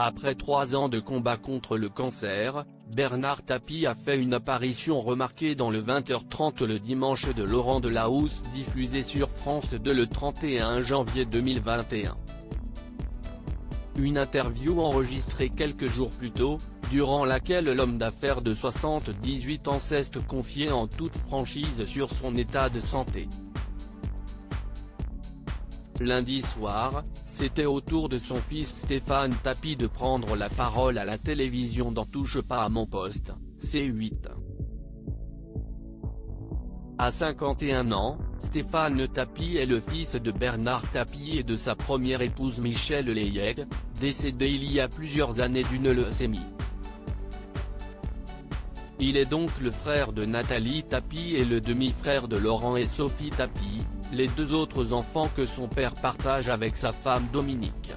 Après 3 ans de combat contre le cancer, Bernard Tapie a fait une apparition remarquée dans le 20h30 le dimanche de Laurent Delahousse diffusé sur France 2 le 31 janvier 2021. Une interview enregistrée quelques jours plus tôt, durant laquelle l'homme d'affaires de 78 ans s'est confié en toute franchise sur son état de santé. Lundi soir, c'était au tour de son fils Stéphane Tapie de prendre la parole à la télévision dans Touche pas à mon poste, C8. À 51 ans, Stéphane Tapie est le fils de Bernard Tapie et de sa première épouse Michèle Leyeg, décédée il y a plusieurs années d'une leucémie. Il est donc le frère de Nathalie Tapie et le demi-frère de Laurent et Sophie Tapie, les 2 autres enfants que son père partage avec sa femme Dominique.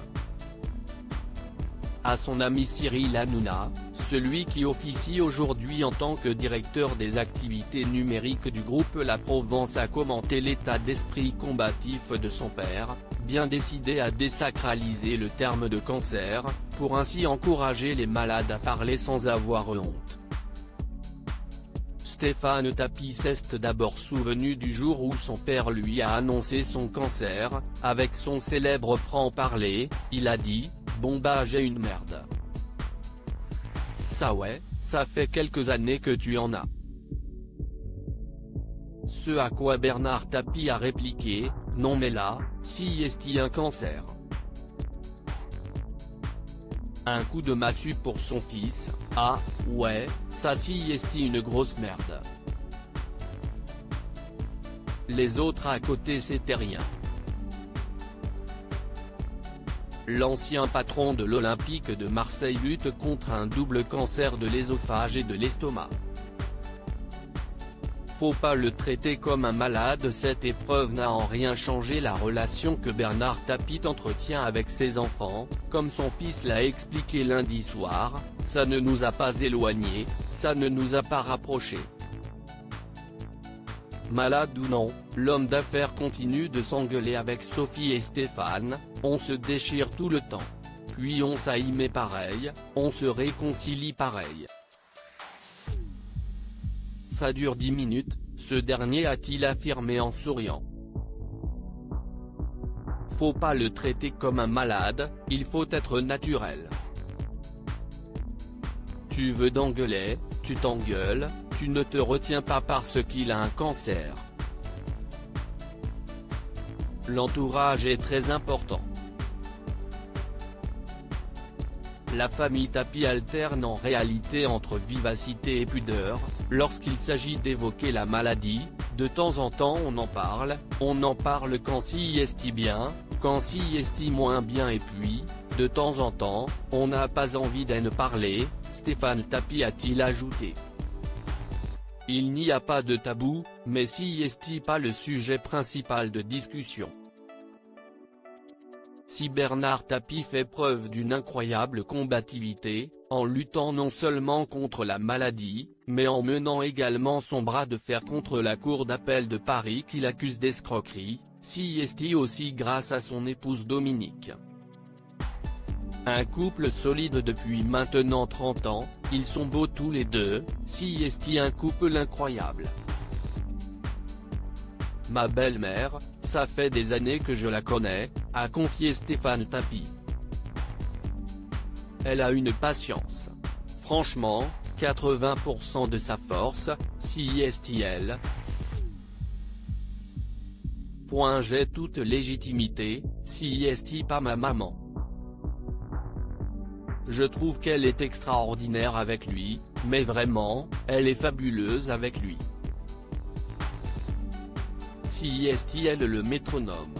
À son ami Cyril Hanouna, celui qui officie aujourd'hui en tant que directeur des activités numériques du groupe La Provence a commenté l'état d'esprit combatif de son père, bien décidé à désacraliser le terme de cancer, pour ainsi encourager les malades à parler sans avoir honte. Stéphane Tapie s'est d'abord souvenu du jour où son père lui a annoncé son cancer, avec son célèbre franc-parler, il a dit « Bon bah j'ai une merde. Ça ouais, ça fait quelques années que tu en as. » Ce à quoi Bernard Tapie a répliqué « Non mais là, si est-il un cancer ?» Un coup de massue pour son fils, « Ah, ouais, ça si est-il une grosse merde. » Les autres à côté c'était rien. L'ancien patron de l'Olympique de Marseille lutte contre un double cancer de l'œsophage et de l'estomac. Faut pas le traiter comme un malade. Cette épreuve n'a en rien changé la relation que Bernard Tapie entretient avec ses enfants, comme son fils l'a expliqué lundi soir, ça ne nous a pas éloignés, ça ne nous a pas rapprochés. Malade ou non, l'homme d'affaires continue de s'engueuler avec Sophie et Stéphane, on se déchire tout le temps. Puis on s'aime pareil, on se réconcilie pareil. Ça dure 10 minutes, ce dernier a-t-il affirmé en souriant. Faut pas le traiter comme un malade, il faut être naturel. Tu veux t'engueuler, tu t'engueules, tu ne te retiens pas parce qu'il a un cancer. L'entourage est très important. La famille Tapie alterne en réalité entre vivacité et pudeur, lorsqu'il s'agit d'évoquer la maladie, de temps en temps on en parle quand si est bien, quand si est moins bien et puis, de temps en temps, on n'a pas envie d'en parler, Stéphane Tapie a-t-il ajouté. Il n'y a pas de tabou, mais si est pas le sujet principal de discussion. Si Bernard Tapie fait preuve d'une incroyable combativité, en luttant non seulement contre la maladie, mais en menant également son bras de fer contre la cour d'appel de Paris qui l'accuse d'escroquerie, si est aussi grâce à son épouse Dominique. Un couple solide depuis maintenant 30 ans, ils sont beaux tous les deux, si est un couple incroyable. Ma belle-mère, ça fait des années que je la connais, a confié Stéphane Tapie. Elle a une patience. Franchement, 80% de sa force, si est-elle. J'ai toute légitimité, si est pas ma maman. Je trouve qu'elle est extraordinaire avec lui, mais vraiment, elle est fabuleuse avec lui. Si est-elle le métronome.